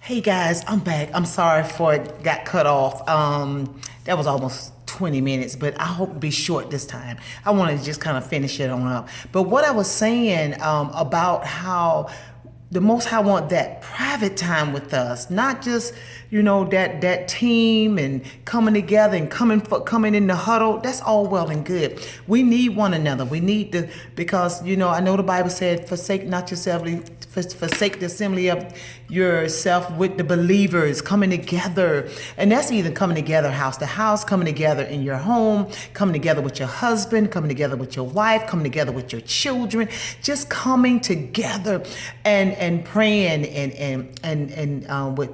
Hey guys, I'm back. I'm sorry for it got cut off. That was almost 20 minutes, but I hope to be short this time. I want to just kind of finish it on up. But what I was saying about how the Most High want that private time with us, not just that team and coming together and coming in the huddle. That's all well and good. We need one another. We need to because I know the Bible said, "Forsake not yourself, forsake the assembly of yourself with the believers," coming together, and that's even coming together house to house, coming together in your home, coming together with your husband, coming together with your wife, coming together with your children, just coming together and praying and with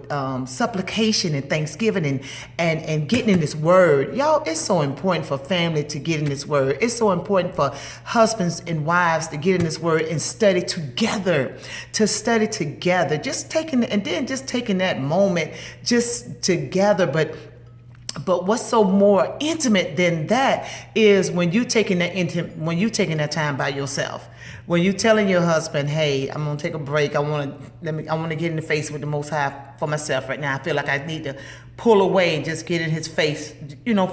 supplication and thanksgiving and getting in this word. Y'all, it's so important for family to get in this word. It's so important for husbands and wives to get in this word and study together, just taking that moment just together. But what's so more intimate than that is when you taking that time by yourself. When you telling your husband, "Hey, I'm gonna take a break. I want to get in the face with the Most High for myself right now. I feel like I need to pull away and just get in His face,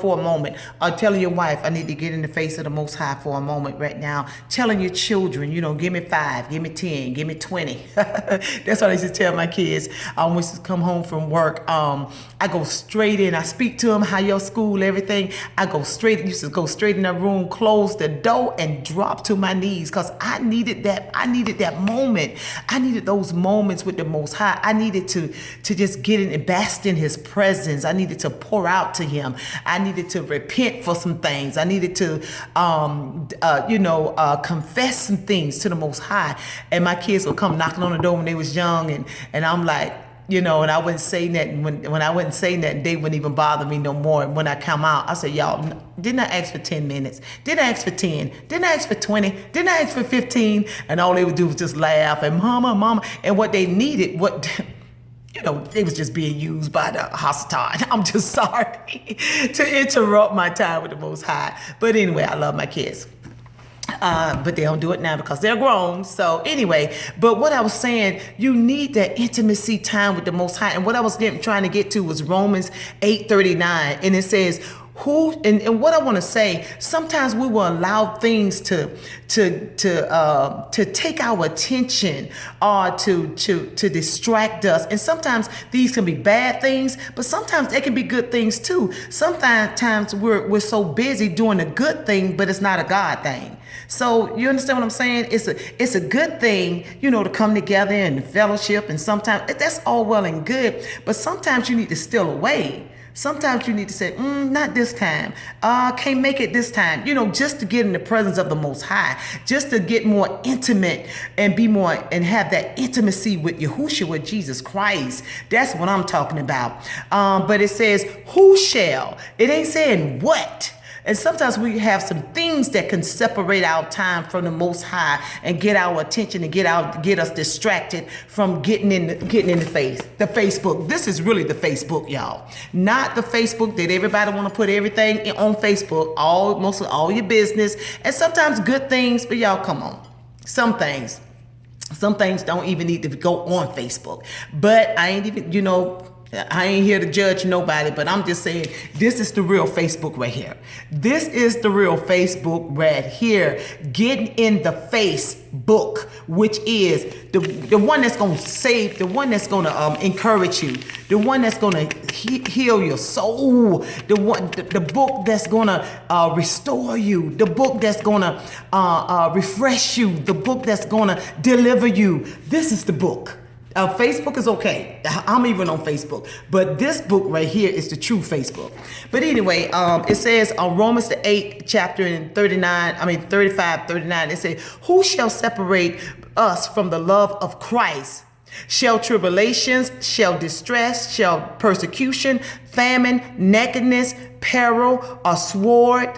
for a moment." Or telling your wife, "I need to get in the face of the Most High for a moment right now." Telling your children, "Give me 5, give me 10, give me 20." That's what I used to tell my kids. I always come home from work. I go straight in. I speak to them, "How your school, everything." I used to go straight in that room, close the door, and drop to my knees because I needed that moment. I needed those moments with the Most High. I needed to just get in and bask in His presence. I needed to pour out to Him. I needed to repent for some things. I needed to, confess some things to the Most High. And my kids would come knocking on the door when they was young, and I'm like, and I wouldn't say nothing. When I wouldn't say nothing, they wouldn't even bother me no more. And when I come out, I said, "Y'all, didn't I ask for 10 minutes? Didn't I ask for 10? Didn't I ask for 20? Didn't I ask for 15? And all they would do was just laugh and mama. And what they needed, they was just being used by the Hasatan. I'm just sorry to interrupt my time with the Most High. But anyway, I love my kids. But they don't do it now because they're grown. So anyway, but what I was saying, you need that intimacy time with the Most High. And what I was trying to get to was Romans 8:39. And it says, and what I want to say, sometimes we will allow things to take our attention or to distract us. And sometimes these can be bad things, but sometimes they can be good things too. Sometimes we're so busy doing a good thing, but it's not a God thing. So you understand what I'm saying? It's a good thing, to come together and fellowship. And sometimes that's all well and good, but sometimes you need to steal away. Sometimes you need to say, "Not this time. Can't make it this time." Just to get in the presence of the Most High, just to get more intimate and be more and have that intimacy with Yahushua, with Jesus Christ. That's what I'm talking about. But it says, "Who shall?" It ain't saying what. And sometimes we have some things that can separate our time from the Most High and get our attention and get us distracted from getting in the Facebook. This is really the Facebook, y'all. Not the Facebook that everybody want to put everything on Facebook, mostly all your business, and sometimes good things, but y'all, come on. Some things don't even need to go on Facebook. But I ain't here to judge nobody, but I'm just saying this is the real Facebook right here. This is the real Facebook right here. Getting in the Facebook, which is the one that's going to save, the one that's going to encourage you, the one that's going to heal your soul, the book that's going to restore you, the book that's going to refresh you, the book that's going to deliver you. This is the book. Facebook is okay. I'm even on Facebook. But this book right here is the true Facebook. But anyway, it says on Romans the 8th chapter in 35, 39, it says, "Who shall separate us from the love of Christ? Shall tribulations, shall distress, shall persecution, famine, nakedness, peril, or sword?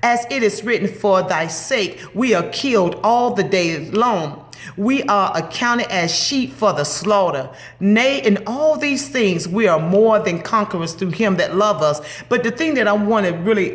As it is written, for thy sake we are killed all the day long. We are accounted as sheep for the slaughter. Nay, in all these things we are more than conquerors through Him that love us." But the thing that I want to really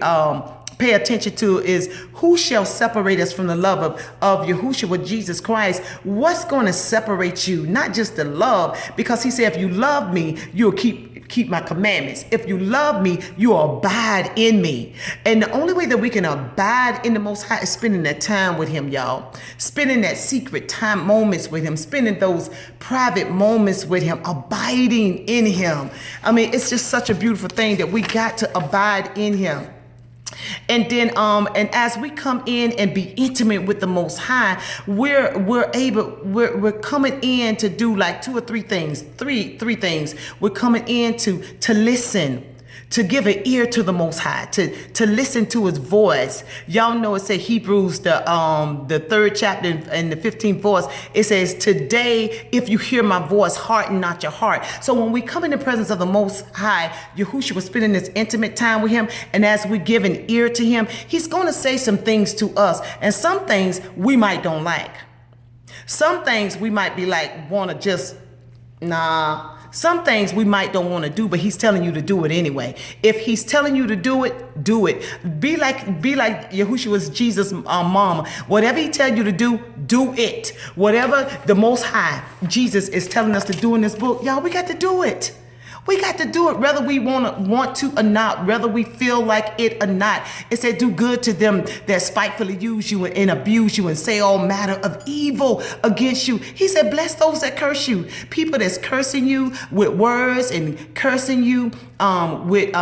pay attention to is who shall separate us from the love of Yahushua with Jesus Christ. What's going to separate you? Not just the love, because he said, if you love me, you'll keep my commandments. If you love me, you abide in me. And the only way that we can abide in the Most High is spending that time with him, y'all. Spending that secret time moments with him, spending those private moments with him, abiding in him. I mean, it's just such a beautiful thing that we got to abide in him. And then, and as we come in and be intimate with the Most High, we're coming in to do like two or three things. Three things. We're coming in to listen, to give an ear to the Most High, to listen to his voice. Y'all know it says Hebrews, the 3rd chapter and the 15th verse. It says, today, if you hear my voice, harden not your heart. So when we come in the presence of the Most High, Yahushua was spending this intimate time with him. And as we give an ear to him, he's going to say some things to us. And some things we might don't like. Some things we might be like, want to just, nah. Some things we might don't want to do, but he's telling you to do it anyway. If he's telling you to do it, do it. Be like Yahushua's Jesus' mama. Whatever he tells you to do it. Whatever the Most High Jesus is telling us to do in this book, y'all, we got to do it. We got to do it, whether we want to or not, whether we feel like it or not. It said, do good to them that spitefully use you and abuse you and say all manner of evil against you. He said, bless those that curse you. People that's cursing you with words and cursing you with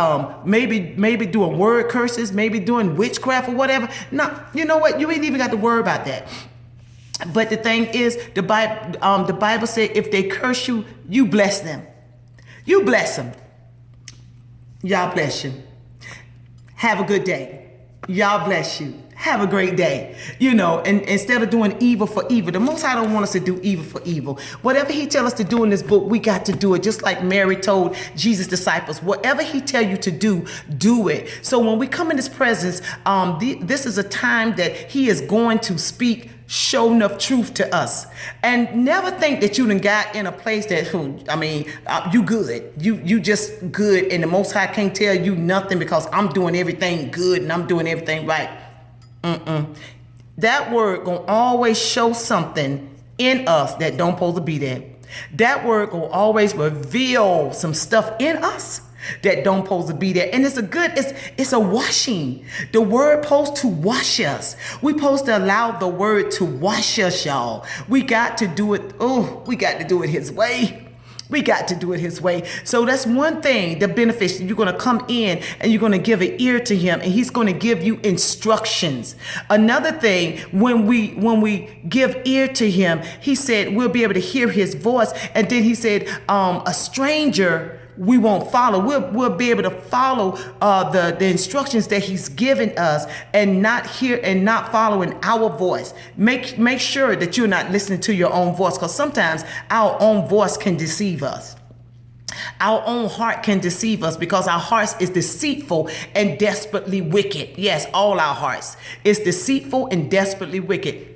maybe doing word curses, maybe doing witchcraft or whatever. No, you know what? You ain't even got to worry about that. But the thing is, the Bible said, if they curse you, you bless them. You bless them. Y'all bless you. Have a good day. Y'all bless you. Have a great day. You know, and instead of doing evil for evil, the Most High don't want us to do evil for evil. Whatever he tells us to do in this book, we got to do it. Just like Mary told Jesus' disciples, whatever he tell you to do, do it. So when we come in his presence, this is a time that he is going to speak show enough truth to us. And never think that you done got in a place that, you good. You just good, and the Most High can't tell you nothing because I'm doing everything good and I'm doing everything right. That word gonna always show something in us that don't supposed to be there. That word gonna always reveal some stuff in us that don't supposed to be there. And it's a washing. The word supposed to wash us. We supposed to allow the word to wash us, y'all. We got to do it. We got to do it his way. We got to do it his way. So that's one thing, the benefits. You're going to come in and you're going to give an ear to him, and he's going to give you instructions. Another thing, when we give ear to him, he said we'll be able to hear his voice. And then he said, a stranger we won't follow. We'll be able to follow the instructions that he's given us, and not hear and not following our voice. Make sure that you're not listening to your own voice, because sometimes our own voice can deceive us. Our own heart can deceive us, because our hearts is deceitful and desperately wicked. Yes, all our hearts is deceitful and desperately wicked.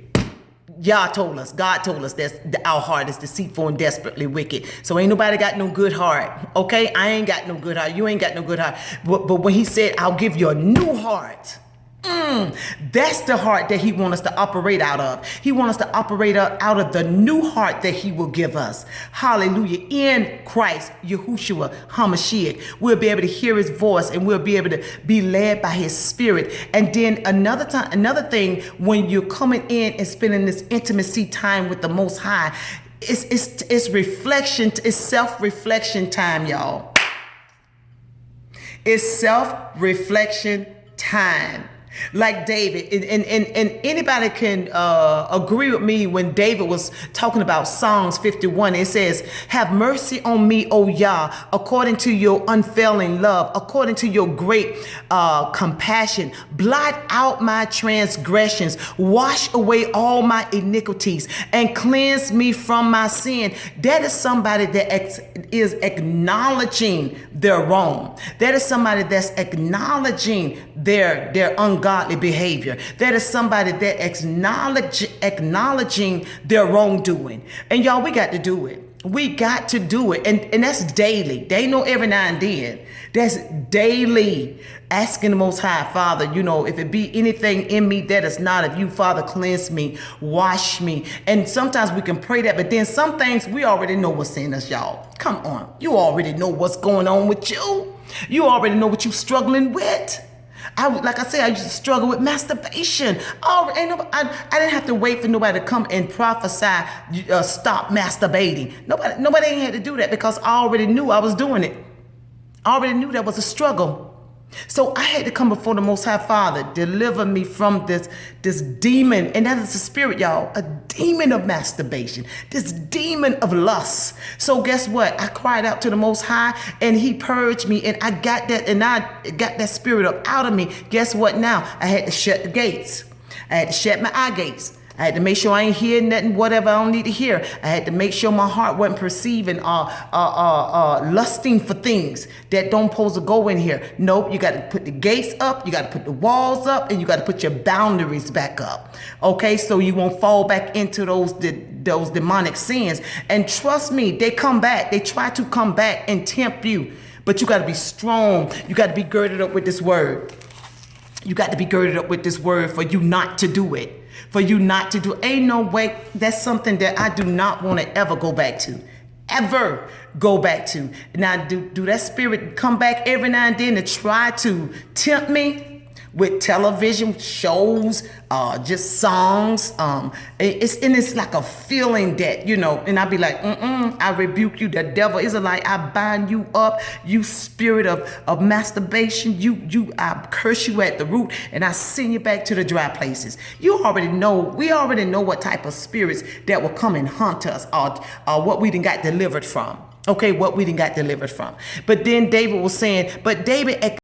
God told us that our heart is deceitful and desperately wicked. So ain't nobody got no good heart. Okay, I ain't got no good heart. You ain't got no good heart. But when he said, I'll give you a new heart, that's the heart that he wants us to operate out of. He wants us to operate out of the new heart that he will give us. Hallelujah. In Christ, Yahushua HaMashiach, we'll be able to hear his voice, and we'll be able to be led by his spirit. And then another thing, when you're coming in and spending this intimacy time with the Most High, it's reflection, it's self-reflection time, y'all. It's self-reflection time. Like David, and anybody can agree with me when David was talking about Psalms 51. It says, have mercy on me, O Yah, according to your unfailing love, according to your great compassion. Blot out my transgressions, wash away all my iniquities, and cleanse me from my sin. That is somebody that is acknowledging their wrong. That is somebody that's acknowledging their ungodly behavior. That is somebody that acknowledging their wrongdoing. And y'all, we got to do it. We got to do it. And that's daily. They know every now and then. That's daily. Asking the Most High, Father, if it be anything in me that is not of you, Father, cleanse me, wash me. And sometimes we can pray that, but then some things we already know what's in us, y'all. Come on. You already know what's going on with you. You already know what you're struggling with. Like I said, I used to struggle with masturbation. I didn't have to wait for nobody to come and prophesy, stop masturbating. Nobody ain't had to do that because I already knew I was doing it. I already knew that was a struggle. So I had to come before the Most High, Father, deliver me from this demon. And that is the spirit, y'all, a demon of masturbation, this demon of lust. So guess what? I cried out to the Most High and he purged me and I got that spirit up out of me. Guess what now? I had to shut the gates. I had to shut my eye gates. I had to make sure I ain't hearing nothing, whatever I don't need to hear. I had to make sure my heart wasn't perceiving lusting for things that don't supposed to go in here. Nope, you got to put the gates up, you got to put the walls up, and you got to put your boundaries back up. Okay, so you won't fall back into those demonic sins. And trust me, they come back. They try to come back and tempt you. But you got to be strong. You got to be girded up with this word. You got to be girded up with this word for you not to do it. For you not to do. Ain't no way. That's something that I do not want to ever go back to. Ever go back to. Now, do that spirit come back every now and then to try to tempt me with television shows, just songs. It's like a feeling that, and I'll be like, I rebuke you. The devil is like, I bind you up, you spirit of masturbation. I curse you at the root and I send you back to the dry places. We already know what type of spirits that will come and haunt us or what we done got delivered from. Okay, what we done got delivered from. But then David was saying, but David